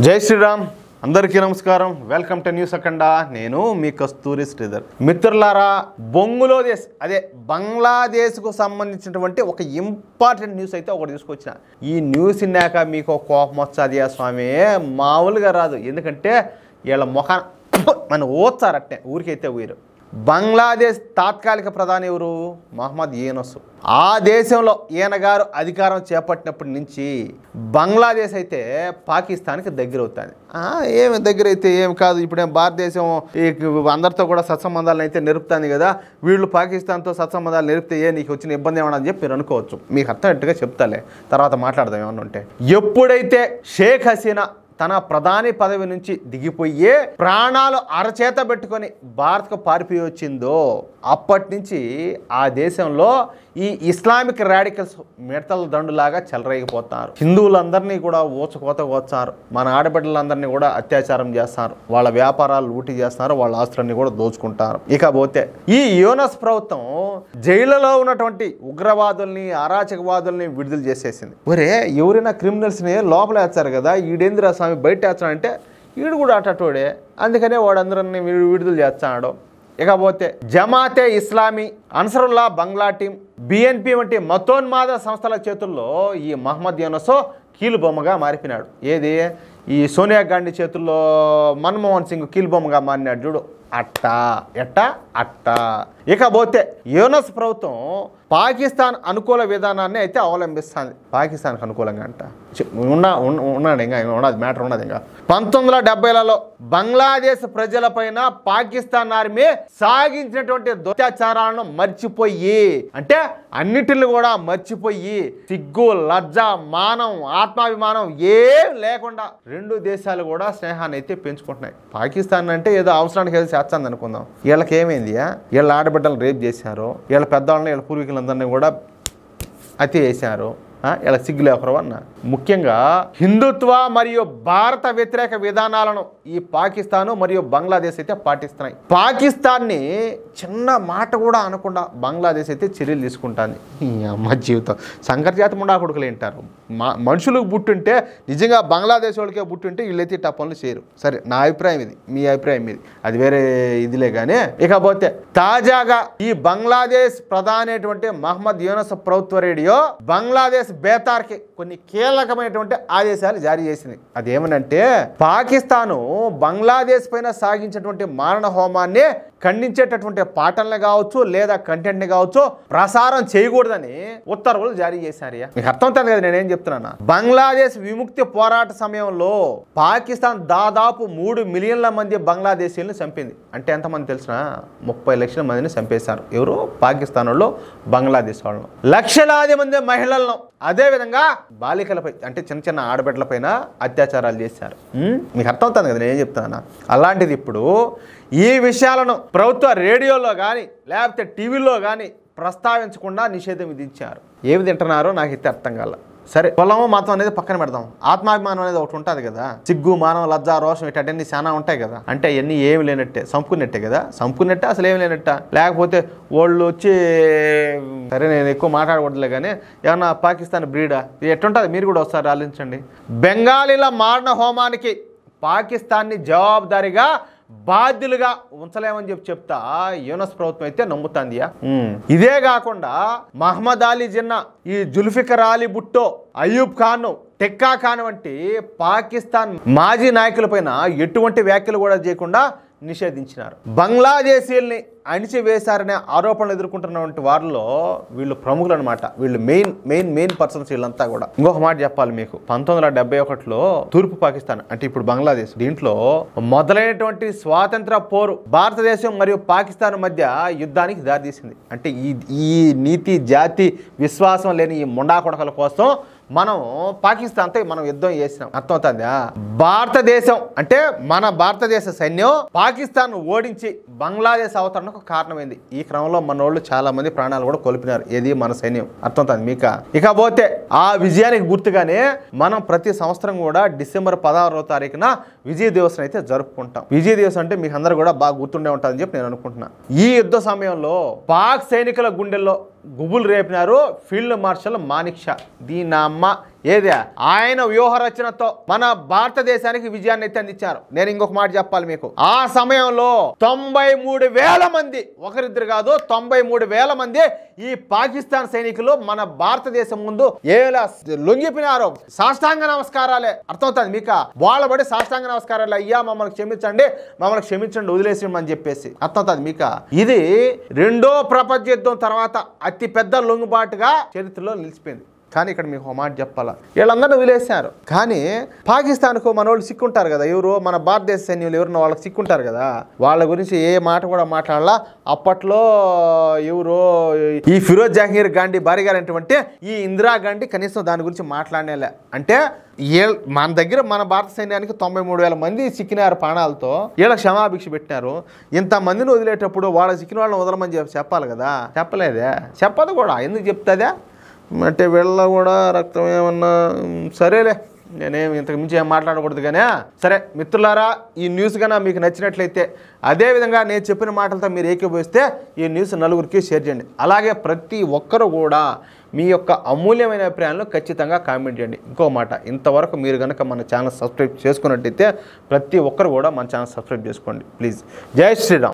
జై శ్రీరామ్ అందరికీ నమస్కారం. వెల్కమ్ టు న్యూస్ అఖండ. నేను మీ కస్తూరి శ్రీధర్. మిత్రులారా, బొంగులోదేశ్ అదే బంగ్లాదేశ్కు సంబంధించినటువంటి ఒక ఇంపార్టెంట్ న్యూస్ అయితే ఒకటి తీసుకొచ్చిన. ఈ న్యూస్ విన్నాక మీకు కోపం వచ్చాది స్వామి, మామూలుగా రాదు. ఎందుకంటే వీళ్ళ ముఖాన్ని మన ఓచ్చారట్టే, ఊరికైతే ఊరు. బంగ్లాదేశ్ తాత్కాలిక ప్రధాని ఎవరు? మహమ్మద్ యూనస్. ఆ దేశంలో ఈయన గారు అధికారం చేపట్టినప్పటి నుంచి బంగ్లాదేశ్ అయితే పాకిస్తాన్కి దగ్గర అవుతుంది. ఏమి దగ్గర అయితే ఏమి కాదు, ఇప్పుడేం భారతదేశం అందరితో కూడా సత్సంబంధాలను అయితే నెరుపుతుంది కదా, వీళ్ళు పాకిస్తాన్తో సత్సంబంధాలు నెరిపితే నీకు వచ్చిన ఇబ్బంది ఏమన్నా అని చెప్పి మీరు అనుకోవచ్చు. మీకు అర్థమయ్యేట్టుగా చెప్తాలే, తర్వాత మాట్లాడదాం ఏమన్నా ఉంటే. ఎప్పుడైతే షేక్ హసీనా తన ప్రధాని పదవి నుంచి దిగిపోయే ప్రాణాలు అరచేత పెట్టుకొని భారత్కు పారిపోయి వచ్చిందో అప్పటి నుంచి ఆ దేశంలో ఈ ఇస్లామిక్ రాడికల్స్ మిడతల దండులాగా చెలరేగిపోతున్నారు. హిందువులందరినీ కూడా ఊచకోత కోస్తారు, మన ఆడబిడ్డలందరినీ కూడా అత్యాచారం చేస్తారు, వాళ్ళ వ్యాపారాలు లూటీ చేస్తున్నారు, వాళ్ళ ఆస్తులన్నీ కూడా దోచుకుంటారు. ఇకపోతే ఈ యూనస్ ప్రభుత్వం జైలులో ఉన్నటువంటి ఉగ్రవాదుల్ని అరాచకవాదుల్ని విడుదల చేసేసింది. ఒరే, ఎవరైనా క్రిమినల్స్ని లోపల వేస్తారు కదా, ఈడేంద్ర స్వామి బయట వేస్తాడంటే ఈడు కూడా అటోడే, అందుకనే వాడందరినీ విడుదల చేస్తున్నాడు. ఇకపోతే జమాతే ఇస్లామీ, అన్సరుల్లా బంగ్లా టీం, బిఎన్పి వంటి మతోన్మాద సంస్థల చేతుల్లో ఈ మహమ్మద్ యూనస్ కీలుబొమ్మగా మారిపోయినాడు. ఏది ఈ సోనియా గాంధీ చేతుల్లో మన్మోహన్ సింగ్ కీలుబొమ్మగా మారినాడు చూడు, అట్టా. ఇకపోతే యూనస్ ప్రభుత్వం పాకిస్తాన్ అనుకూల విధానాన్ని అయితే అవలంబిస్తుంది. పాకిస్తాన్కి అనుకూలంగా అంట ఉన్నాడు, ఇంకా ఉన్నది మ్యాటర్ ఉన్నది. ఇంకా 1970లలో బంగ్లాదేశ్ ప్రజలపైన పాకిస్తాన్ ఆర్మీ సాగించినటువంటి అత్యాచారాలను మర్చిపోయి, అంటే అన్నిటిని కూడా మర్చిపోయి, సిగ్గు లజ్జ మానం ఆత్మాభిమానం ఏం లేకుండా రెండు దేశాలు కూడా స్నేహాన్ని అయితే పెంచుకుంటున్నాయి. పాకిస్తాన్ అంటే ఏదో అవసరానికి ఏదో చేస్తుంది అనుకుందాం, వీళ్ళకి ఏమైంది? వీళ్ళ ఆడబిడ్డలు రేప్ చేశారు, వీళ్ళ పెద్దవాళ్ళని వీళ్ళ పూర్వీకులందరినీ కూడా హత్య చేశారు. ఇలా సిగ్గు లేకరు అన్న. ముఖ్యంగా హిందుత్వ మరియు భారత వ్యతిరేక విధానాలను ఈ పాకిస్తాను మరియు బంగ్లాదేశ్ అయితే పాటిస్తున్నాయి. పాకిస్తాన్ని చిన్న మాట కూడా అనకుండా బంగ్లాదేశ్ అయితే చర్యలు తీసుకుంటుంది. అమ్మ జీవితం సంకరజాతి ముండా కొడుకులు ఏంటారు. మనుషులకు బుట్టుంటే, నిజంగా బంగ్లాదేశ్ వాళ్ళకే బుట్టుంటే వీళ్ళైతే ఇట్లా పనులు చేయరు. సరే, నా అభిప్రాయం ఇది, మీ అభిప్రాయం ఇది, అది వేరే ఇదిలే కానీ. ఇకపోతే తాజాగా ఈ బంగ్లాదేశ్ ప్రధాని మహమ్మద్ యూనస్ ప్రభుత్వ రేడియో బంగ్లాదేశ్ బేతార్కి కొన్ని కీలకమైనటువంటి ఆదేశాలు జారీ చేసింది. అదేమనంటే, పాకిస్తాను బంగ్లాదేశ్ పైన సాగించేటువంటి మారణ హోమాన్ని ఖండించేటటువంటి పాటల్ని కావచ్చు లేదా కంటెంట్ని కావచ్చు ప్రసారం చేయకూడదని ఉత్తర్వులు జారీ చేశారు. మీకు అర్థమవుతుంది కదా నేనేం చెప్తున్నాను. బంగ్లాదేశ్ విముక్తి పోరాట సమయంలో పాకిస్తాన్ దాదాపు 3 మిలియన్ల మంది బంగ్లాదేశీలను చంపింది. అంటే ఎంతమంది తెలిసిన 30 లక్షల మందిని చంపేశారు. ఎవరు? పాకిస్తాన్ వాళ్ళు బంగ్లాదేశ్ వాళ్ళను. లక్షలాది మంది మహిళలను, అదేవిధంగా బాలికలపై అంటే చిన్న చిన్న ఆడబిడ్డలపైన అత్యాచారాలు చేశారు. మీకు అర్థమవుతుంది కదా నేను ఏం చెప్తున్నాను. అలాంటిది ఇప్పుడు ఈ విషయాలను ప్రభుత్వ రేడియోలో కానీ లేకపోతే టీవీలో కానీ ప్రస్తావించకుండా నిషేధం విధించారు. ఏమి తింటున్నారో నాకైతే అర్థం కాల. సరే, కులము మతం అనేది పక్కన పెడదాం, ఆత్మాభిమానం అనేది ఒకటి ఉంటుంది కదా, సిగ్గు మానం లజ్జ రోషం ఇటన్నీ చాలా ఉంటాయి కదా. అంటే ఇవన్నీ ఏమి లేనట్టే, సంపుకున్నట్టే కదా. సంపుకున్నట్టే అసలు ఏమి లేనట్ట, లేకపోతే వాళ్ళు వచ్చి సరే నేను ఎక్కువ మాట్లాడకూడదులే కానీ ఏమన్నా పాకిస్తాన్ బ్రీడా ఎట్టుంటుంది మీరు కూడా ఒకసారి ఆలోచించండి. బెంగాలీల మారణ హోమానికి పాకిస్తాన్ని జవాబుదారీగా బాధ్యులుగా ఉంచలేమని చెప్తా యూనస్ ప్రభుత్వం అయితే నమ్ముతుంది. ఇదే కాకుండా మహమ్మద్ అలీ జిన్నా, ఈ జుల్ఫికర్ అలీ భుట్టో, అయూబ్ ఖాన్, టెక్కా ఖాన్ వంటి పాకిస్తాన్ మాజీ నాయకులపైన ఎటువంటి వ్యాఖ్యలు కూడా చేయకుండా నిషేధించినారు. బంగ్లాదేశీల్ని అణిచివేశారనే ఆరోపణలు ఎదుర్కొంటున్నటువంటి వారిలో వీళ్ళు ప్రముఖులు అనమాట. వీళ్ళు మెయిన్ పర్సన్స్ వీళ్ళంతా కూడా. ఇంకొక మాట చెప్పాలి మీకు, 1971లో తూర్పు పాకిస్తాన్ అంటే ఇప్పుడు బంగ్లాదేశ్, దీంట్లో మొదలైనటువంటి స్వాతంత్ర పోరు భారతదేశం మరియు పాకిస్తాన్ మధ్య యుద్ధానికి దారితీసింది. అంటే ఈ నీతి జాతి విశ్వాసం లేని ఈ ముండా కొడకల కోసం మనం పాకిస్తాన్తో మనం యుద్ధం చేసినాం. అర్థమవుతుందా? భారతదేశం అంటే మన భారతదేశ సైన్యం పాకిస్తాన్ ఓడించి బంగ్లాదేశ్ అవతరణకు కారణమైంది. ఈ క్రమంలో మనోళ్ళు చాలా మంది ప్రాణాలు కూడా కోల్పోయినారు. ఏది? మన సైన్యం. అర్థమవుతుంది మీకు. ఇకపోతే ఆ విజయానికి గుర్తుగానే మనం ప్రతి సంవత్సరం కూడా డిసెంబర్ 16వ తారీఖున విజయ దివస్ అయితే జరుపుకుంటాం. విజయ దివస్ అంటే మీకు అందరూ కూడా బాగా గుర్తుండే ఉంటుందని చెప్పి నేను అనుకుంటున్నా. ఈ యుద్ధ సమయంలో పాక్ సైనికుల గుండెల్లో గుబులు రేపినారు ఫీల్డ్ మార్షల్ మానిక్ షా. దీని అమ్మ ఏదే ఆయన వ్యూహ రచనతో మన భారతదేశానికి విజయాన్ని అయితే అందించారు. నేను ఇంకొక మాట చెప్పాలి మీకు, ఆ సమయంలో 93,000 మంది, ఒకరిద్దరు కాదు 93,000 మంది ఈ పాకిస్తాన్ సైనికులు మన భారతదేశం ముందు ఎలా లొంగిపోయినారో. సాష్టాంగ నమస్కారాలే, అర్థమవుతుంది మీకు, వాళ్ళ బడి సాష్టాంగ నమస్కారాలు, అయ్యా మమ్మల్ని క్షమించండి వదిలేసామని చెప్పేసి, అర్థమవుతుంది మీకు. ఇది రెండో ప్రపంచ యుద్ధం తర్వాత అతి పెద్ద లొంగుబాటుగా చరిత్రలో నిలిచిపోయింది. కానీ ఇక్కడ మీకు ఒక మాట చెప్పాలా, వీళ్ళందరినీ వదిలేశారు. కానీ పాకిస్తాన్కు మన వాళ్ళు సిక్కుంటారు కదా, ఎవరు మన భారతదేశ సైన్యులు ఎవరినో వాళ్ళకి సిక్కుంటారు కదా, వాళ్ళ గురించి ఏ మాట కూడా మాట్లాడాలా. అప్పట్లో ఎవరో ఈ ఫిరోజ్ జహంగీర్ గాంధీ భార్య గారైనటువంటి ఈ ఇందిరాగాంధీ కనీసం దాని గురించి మాట్లాడనేలే. అంటే మన దగ్గర మన భారత సైన్యానికి 93,000 మంది సిక్కినారు ప్రాణాలతో, వీళ్ళకి క్షమాభిక్ష పెట్టినారు. ఇంతమందిని వదిలేటప్పుడు వాళ్ళ సిక్కిన వాళ్ళని వదలమని చెప్పాలి కదా, చెప్పలేదే, చెప్పదు కూడా. ఎందుకు చెప్తుందా అంటే వీళ్ళ కూడా రక్తం ఏమన్నా, సరేలే నేనేం ఇంతకు మించి ఏం మాట్లాడకూడదు. కానీ సరే మిత్రులారా, ఈ న్యూస్ కన్నా మీకు నచ్చినట్లయితే, అదేవిధంగా నేను చెప్పిన మాటలతో మీరు ఏకీభవిస్తే ఈ న్యూస్ నలుగురికి షేర్ చేయండి. అలాగే ప్రతి ఒక్కరు కూడా మీ యొక్క అమూల్యమైన అభిప్రాయాలను ఖచ్చితంగా కామెంట్ చేయండి. ఇంకో మాట, ఇంతవరకు మీరు కనుక మన ఛానల్ సబ్స్క్రైబ్ చేసుకున్నట్టయితే ప్రతి ఒక్కరు కూడా మన ఛానల్ సబ్స్క్రైబ్ చేసుకోండి ప్లీజ్. జై శ్రీరామ్.